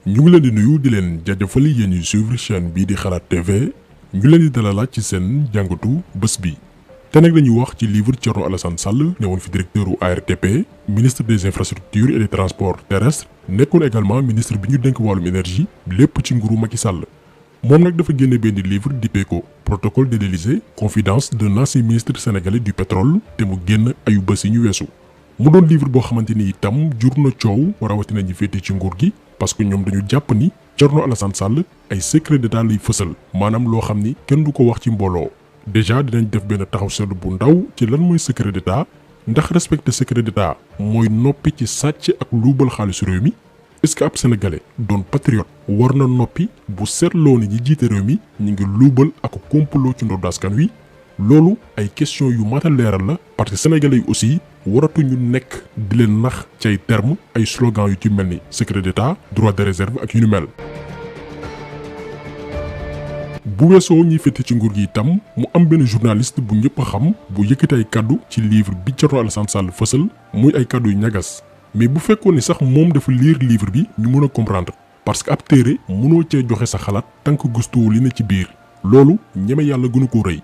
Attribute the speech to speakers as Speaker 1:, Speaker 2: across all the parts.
Speaker 1: ñu ngi leen di nuyu di leen jaajëfal yéen ñuy suivre chaîne bii di Xalaat TV ñu leen di dalalaat ci seen jàngatu bés bi te nag dañuy wax ci livre Thierno Alassane Sall newoon fi directeur u ARTP ministre des infrastructures et des transports terrestres nekkoon également ministre bi ñu dénk wàllum énergie lépp ci nguuru Macky Sall moom nag dafa génne benn livre dippee ko protocole de l'Élysée confidence d'un ancien ministre sénégalais du pétrole te mu génn ayu bés yi ñu weesu mu doon livre boo xamante ni itam jur na coow rawatina ñi féete ci nguur gi parce que ñoom dañu jàpp ni Thierno Alassane Sall ay secret d'état lay fësal maanaam loo xam ni kenn du ko wax ci mbooloo déjà dinañ def benn taxaw seetlu bu ndaw ci lan mooy secret d'état ndax respecter secret d'état mooy noppi ci sàcc ak luubal xaalisu réew mi est-ce que ab sénégalais doon patriote war na noppi bu seetloo ni ñi jiite réew mi ñu ngi luubal ak complot ci ndodd askan wi loolu ay question yu mat a leeral la parce que sénégalais yi aussi waratuñu nekk di leen nax ci ay termes ay slogan yu ci mel ni secret d'état droit de réserve ak yu ni mel. bu weesoo ñiy féete ci nguur gi itam mu am benn journaliste bu ñëpp a xam bu yëkkati ay kaddu ci livre bi Thierno Alassane Sall fësal muy ay kaddu yu ñagas mais bu fekkoon ni sax moom dafa lire livre bi ñu mën a comprendre parce que ab téere mënoo cee joxe sa xalaat tant que gëstuwoo li ne ci biir loolu ñeme yàlla gënu ko rëy.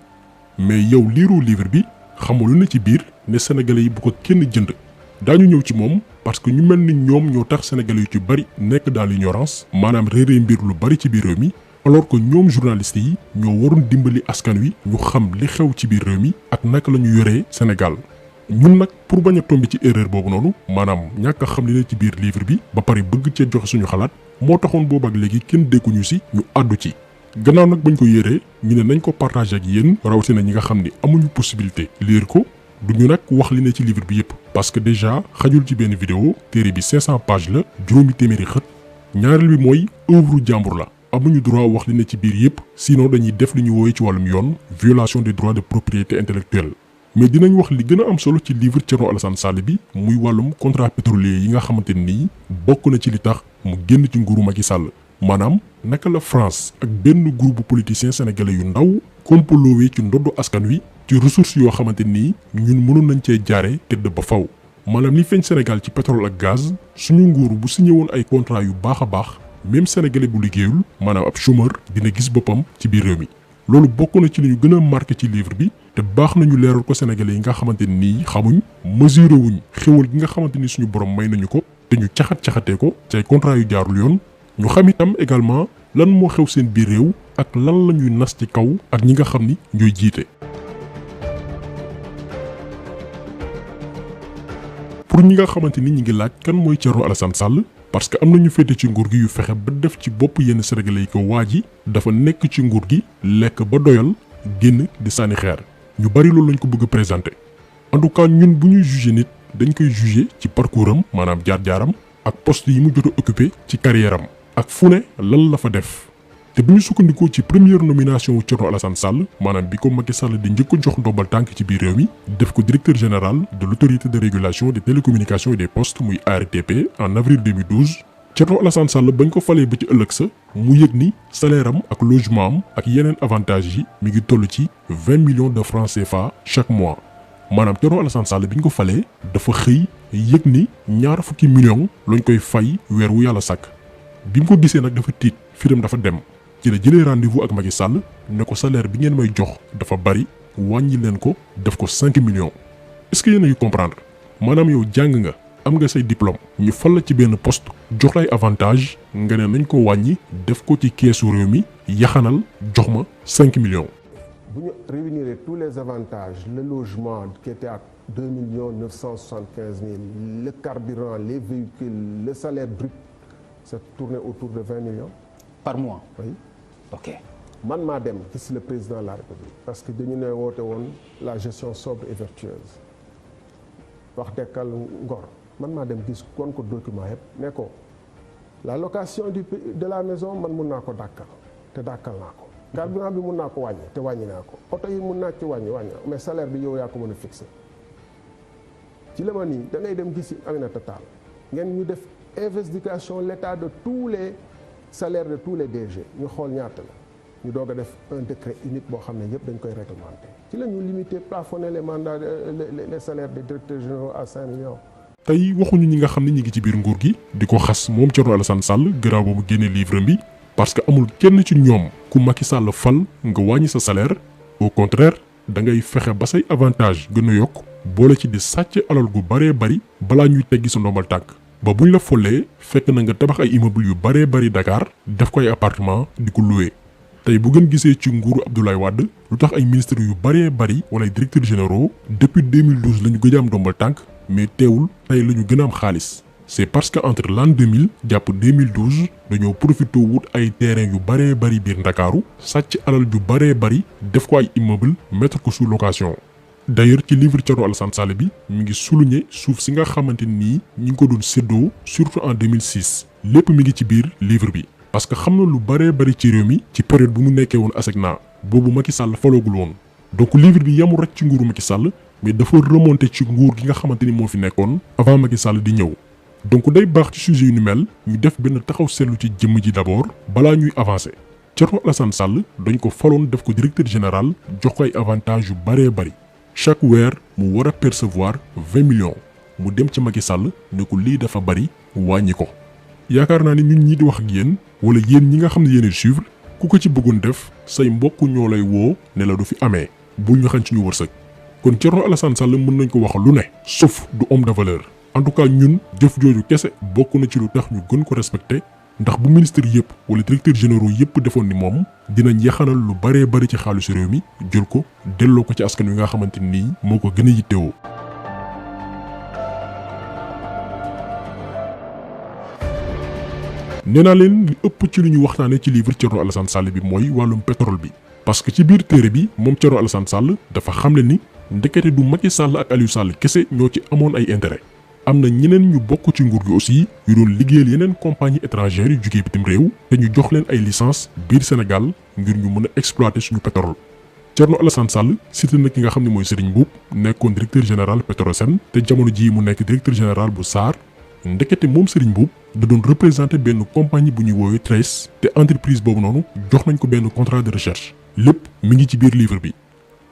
Speaker 1: mais yow liiroo livre bi xamul lu ne ci biir ne sénégalais yi bu ko kenn jënd daañu ñëw ci moom parce que ñu mel ni ñoom ñoo tax sénégalais yu ci bari nekk dans l'ignorance maanaam réeree mbir lu bari ci biir réew mi alors que ñoom journalistes yi ñoo waroon dimbali askan wi ñu xam li xew ci biir réew mi ak naka la ñu yoree Sénégal ñun nag pour bañ a tomber ci erreur boobu noonu maanaam ñàkk a xam li ne ci biir livre bi ba pare bëgg cee joxe suñu xalaat moo taxoon boobu ak léegi kenn dégguñu si ñu àddu ci. gannaaw nag bañ ko yéree ñu ne nañ ko partager ak yéen rawatina ñi nga xam ni amuñu possibilité lire ko duñu nag wax li ne ci livre bi yépp parce que déjà xajul ci benn vidéo téere bi 500 pages la juróomi téeméeri xët ñaareel bi mooy œuvre jàmbur la amuñu droit wax li ne ci biir yépp sinon dañuy def li ñu wooye ci wàllum yoon violation des droits de propriété intellectuelle mais dinañ wax li gën a am solo ci livre Thierno Alassane Sall bi muy wàllum contrat pétrolier yi nga xamante nii bokk na ci li tax mu génn ci nguuru Macky Sall maanaam naka la France ak benn groupe politicien sénégalais yu ndaw kompalowee ci ndoddu askan wi ci ressources yoo xamante nii ñun mënoon nañ cee jaare tëdd ba faw maanaam li feeñ Sénégal ci pétrole ak gaz suñu nguur bu signé woon ay contrat yu baax a baax même sénégalais bu liggéeyul maanaam ab chômeur dina gis boppam ci biir réew mi loolu bokk na ci li ñu gën a marqué ci livre bi te baax nañu leeral ko sénégalais yi nga xamante nii xamuñ mesuré wuñ xéwal gi nga xamante ni suñu borom may nañu ko te ñu caxat-caxatee ko ci ay contrat yu jaarul yoon ñu xam itam également lan moo xew seen biir réew ak lan la ñuy nas ci kaw ak ñi nga xam ni ñooy jiite. pour ñi nga xamante ni ñi ngi laaj kan mooy Thierno Alassane Sall parce que am na ñu féete ci nguur gi yu fexe ba def ci bopp yenn sénégalais yi ko waa ji dafa nekk ci nguur gi lekk ba doyal génn di sànni xeer ñu bari loolu lañ ko bëgg a présenter en tout cas ñun bu ñuy juger nit dañ koy juger ci parcours am maanaam jaar-jaaram ak poste yi mu jot a occupé ci carrière am. ak fu ne lan la fa def te bu ñu sukkandikoo ci première nomination wu Thierno Alassane Sall maanaam bi ko Macky Sall di njëkk a jox ndombal tànk ci biir réew mi def ko directeur général de l'autorité de régulation des télécommunications et des postes muy ARTP en avril 2012 Thierno Alassane Sall bañ ko falee ba ci ëllëg sa mu yëg ni salaire am ak logement am ak yeneen avantages yi mi ngi toll ci 20 millions de francs CFA chaque mois maanaam Thierno Alassane Sall bi ñu ko falee dafa xëy yëg ni ñaar fukki millions lañ koy fay weer wu yàlla sàkk. bi mu ko gisee nag dafa tiit firam dafa dem ci la jëlee rendez-vous ak Macky Sall ne ko salaire bi ngeen may jox dafa bari wàññi leen ko def ko 5 millions est-ce que yéen a ngi comprendre maanaam yow jàng nga am nga say diplôme ñu fal la ci benn poste jox lay avantage nga ne nañ ko wàññi def ko ci keesu réew mi yaxanal jox ma 5 millions.
Speaker 2: bu ñu réunir tous les avantages le logement qui était à 2 975 000 le carburant les véhicules le salaire brut. c'est tourné autour de 20 millions.
Speaker 3: Par mois.
Speaker 2: Oui.
Speaker 3: Ok.
Speaker 2: man maa dem gis le président de la République parce que dañu ne woote woon la gestion sobre et vertueuse wax dekkal ngor man maa dem gis kon ko document yëpp ne ko la location de la maison man mun naa ko dàkkal te dàkkal naa ko. carburant bi mun naa ko wàññi te wàññi naa ko oto yi mun naa ci wàññi mais salaire bi yow yaa ko mën a fixé ci la ma nii da ngay dem gis Aminata Tall ngeen ñu def. investigation l'état de tous les salaires de tous les DG ñu xool ñaata la ñu doog a def un décret unique boo xam ne yëpp dañ koy réglementer ci la ñu limiter plafonner les mandats les salaires des directeurs généraux à 5 millions
Speaker 1: tey waxuñu ñi nga xam ne ñi ngi ci biir nguur gi di ko xas moom Thierno Alassane Sall gannaaw ba mu génnee livre bi parce que amul kenn ci ñoom ku Macky Sall fal nga wàññi sa salaire au contraire da ngay fexe ba say avantage gën a yokk boole ci di sàcc alal gu baree bari balaa ñuy teggi sa ndombal tànk ba buñ la follee fekk na nga tabax ay immeuble yu baree bari Dakar def ko ay appartement di ko loué tey bu ngeen gisee ci nguuru Abdoulaye Wade lu tax ay ministres yu baree bari wala ay directeurs généraux depuis 2012 la ñu gëj a am ndombal tànk mais teewul tey la ñu gën a am xaalis c'est parce que entre l'an 2000 jàpp 2012 dañoo profité wut ay terrain yu baree bari biir Ndakaaru sàcc alal yu baree bari def ko ay immeuble mettre ko sous location d'ailleurs ci livre Thierno Alassane Sall bi mi ngi souligner suuf si nga xamante nii ñi ngi ko doon séddoo surtout en 2006 lépp mi ngi ci biir livre bi parce que xam na lu baree bari ci réew mi ci période bu mu nekkee woon ASECNA boobu Macky Sall faloogul woon donc livre bi yamul rek ci nguuru Macky Sall mais dafa remonter ci nguur gi nga xamante ni moo fi nekkoon avant Macky Sall di ñëw donc day baax ci sujet yu ni mel ñu def benn taxaw seetlu ci jëmm ji d'abord balaa ñuy avancer Thierno Alassane Sall dañ ko faloon def ko directeur général jox ko ay avantages yu baree bari chaque weer mu war a percevoir 20 millions mu dem ci Macky Sall ne ko lii dafa bari wàññi ko yaakaar naa ni ñun ñii di wax ak yéen wala yéen ñi nga xam ne yéen suivre ku ko ci bëggoon def say mbokk ñoo lay woo ne la du fi amee bul ñu xañ ci ñu wërsëg kon Thierno Alassane Sall mën nañ ko wax lu ne sauf du homme de valeur en tout cas ñun jëf jooju kese bokk na ci lu tax ñu gën ko respecté ndax bu ministre yëpp wala directeur généraux yëpp defoon ni moom dinañ yaxanal lu baree bari ci xaalisu réew mi jël ko delloo ko ci askan wi nga xamante nii moo ko gën a yittewoo. nee naa leen li ëpp ci lu ñu waxtaanee ci livre Thierno Alassane Sall bi mooy wàllum pétrole bi parce que ci biir téere bi moom Thierno Alassane Sall dafa xamle ni ndekete du Macky Sall ak Aliou Sall kese ñoo ci amoon ay intérêt am na ñeneen ñu bokk ci nguur gi aussi yu doon liggéeyal yeneen compagnie étrangères yu jugee bitim réew te ñu jox leen ay licence biir Sénégal ngir ñu mën a exploiter suñu pétrole. Thierno Alassane Sall cité na ki nga xam ne mooy Serigne Mboup nekkoon directeur général Petrosen te jamono jii mu nekk directeur général bu SAR ndekete moom Serigne Mboup da doon représenté benn compagnie bu ñuy woowee Trace te entreprise boobu noonu jox nañ ko benn contrat de recherche lépp mi ngi ci biir livre bi.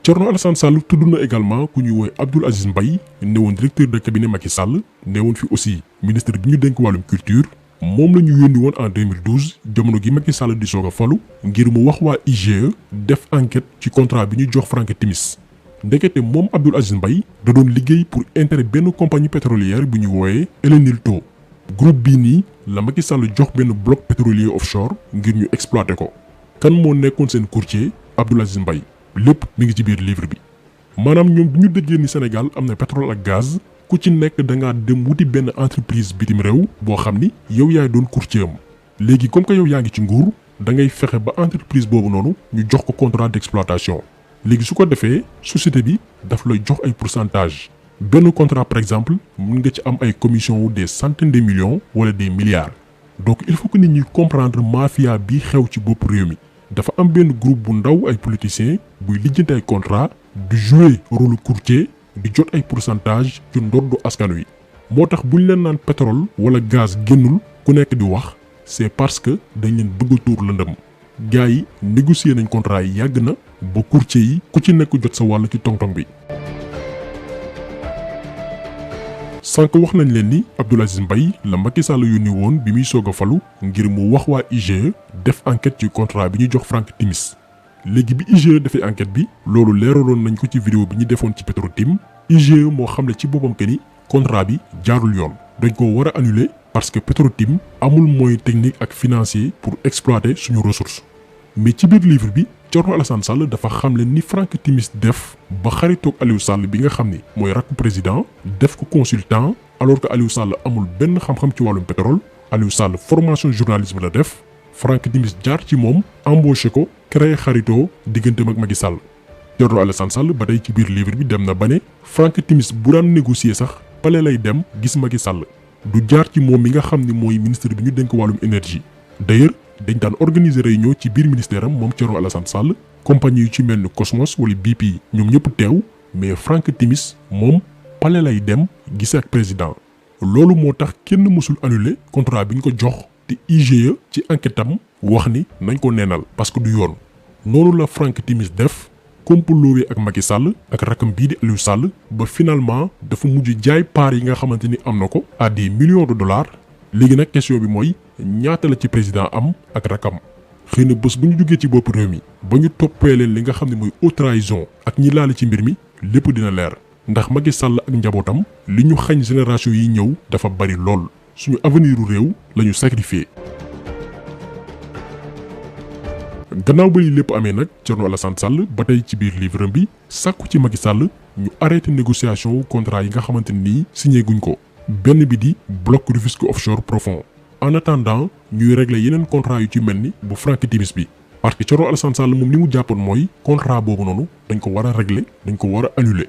Speaker 1: Thierno Alassane Sall tudd na également ku ñuy woowee Abdoul Aziz Mbaye newoon directeur de cabinet Macky Sall newoon fi aussi ministre bi ñu dénk wàllum culture moom la ñu yónni woon en 2012 jamono gi Macky Sall di soog a falu ngir mu wax waa IGE def enquête ci contrat bi ñu jox Franck Timis ndekete moom Abdoul Aziz Mbaye da doon liggéey pour intérêt benn compagnie pétrolière bu ñu woowee Elenilto groupe bii nii la Macky Sall jox benn bloc pétrolier offshore ngir ñu exploiter ko kan moo nekkoon seen courtier Abdoul Aziz Mbaye lépp mi ngi ci biir livre bi maanaam ñoom bu ñu déggee ni Sénégal am na pétrole ak gaz ku ci nekk da ngaa dem wuti benn entreprise bitim réew boo xam ni yow yaay doon courtier am léegi comme que yow yaa ngi ci nguur da ngay fexe ba entreprise boobu noonu ñu jox ko contrat d'exploitation léegi su ko defee société bi daf lay jox ay pourcentage benn contrat par exemple mën nga ci am ay commission wu des centaines de millions wala des milliards donc il faut que nit ñi comprendre mafia bi xew ci bopp réew mi dafa am benn groupe bu ndaw ay politiciens buy lijjanti ay contrat di jouer rôle courtier di jot ay pourcentage ci ndoddu askan wi moo tax buñ leen naan pétrole wala gaz génnul ku nekk di wax c'est parce que dañ leen bëgg a tuur lëndëm gars yi négocier nañ contrat yi yàgg na ba courtier yi ku ci nekk jot sa wàll ci tong-tong bi. sànq wax nañ leen ni Abdoul Aziz Mbaye la Macky Sall yónni woon bi muy soog a falu ngir mu wax waa IGE def enquête ci contrat bi ñu jox Franck Timis léegi bi IGE defee enquête bi loolu leeraloon nañ ko ci vidéo bi ñu defoon ci Petrotim IGE moo xamle ci boppam que ni contrat bi jaarul yoon dañ ko war a annuler parce que Petrotim amul moyen technique ak financier pour exploiter suñu ressource mais ci biir livre bi Thierno Alassane Sall dafa xamle ni Franck Timis def ba xaritoog Aliou Sall bi nga xam ni mooy rakku président def ko consultant alors que Aliou Sall amul benn xam-xam ci wàllum pétrole Aliou Sall formation journalisme la def Franck Timis jaar ci moom embauché ko créé xaritoo digganteem ak Macky Sall. Thierno Alassane Sall ba tey ci biir livre bi dem na ba ne Franck Timis bu daan négocier sax palais lay dem gis Macky Sall du jaar ci moom mi nga xam ni mooy ministre bi ñu dénk wàllum énergie d'ailleurs dañ daan organiser réunion ci biir ministère am moom Thierno Alassane Sall compagnie yu ci mel ni Cosmos wala BP ñoom ñëpp teew mais Franck Timis moom palais lay dem gisee ak président loolu moo tax kenn mësul annuler contrat bi ñu ko jox te IGE ci enquête am wax ni nañ ko neenal parce que du yoon noonu la Franck Timis def komploowee ak Macky Sall ak rakam bii di Aliou Sall ba finalement dafa mujj jaay part yi nga xamante ni am na ko à des millions de dollars. léegi nag question bi mooy ñaata la ci président am ak rakam xëy na bés bu ñu jógee ci bopp réew mi ba ñu toppee leen li nga xam ne mooy haute trahison ak ñi laale ci mbir mi lépp dina leer ndax Macky Sall ak njabootam li ñu xañ génération yi ñëw dafa bari lool suñu avenir u réew la ñu sacrifié. gannaaw ba li lépp amee nag Thierno Alassane Sall ba tey ci biir livre bi sàkku ci Macky Sall ñu arrêté négociation contrat yi nga xamante ni signé guñ ko. benn bi di bloc Rufisque offshore profond en attendant ñuy régler yeneen contrat yu ci mel ni bu Frank Timis bi parce que Thierno Alassane Sall moom li mu jàppoon mooy contrat boobu noonu dañ ko war a régler dañ ko war a annuler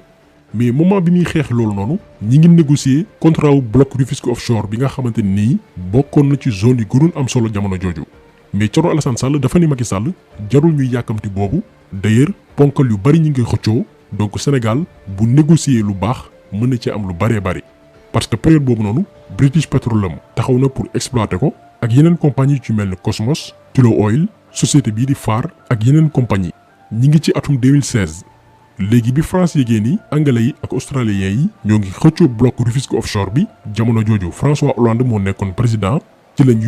Speaker 1: mais moment bi muy xeex loolu noonu ñi ngi négocier contrat wu bloc Rufisque offshore bi nga xamante nii bokkoon na ci zone yi gënoon am solo jamono jooju mais Thierno Alassane Sall dafa ni Macky Sall jarul ñuy yàkkamti boobu d'ailleurs ponkal yu bari ñi ngi xëccoo donc Sénégal bu négocier lu baax mën na ci am lu baree bari. parce que période boobu noonu British Petroleum taxaw na pour exploiter ko ak yeneen compagnie ci mel ni Cosmos Tullow Oil société bii di Phare ak yeneen compagnie ñi ngi ci atum 2016 léegi bi France yégée ni anglais yi ak australiens yi ñoo ngi xëccoo bloc Rufisque offshore bi jamono jooju François Hollande moo nekkoon président ci lañ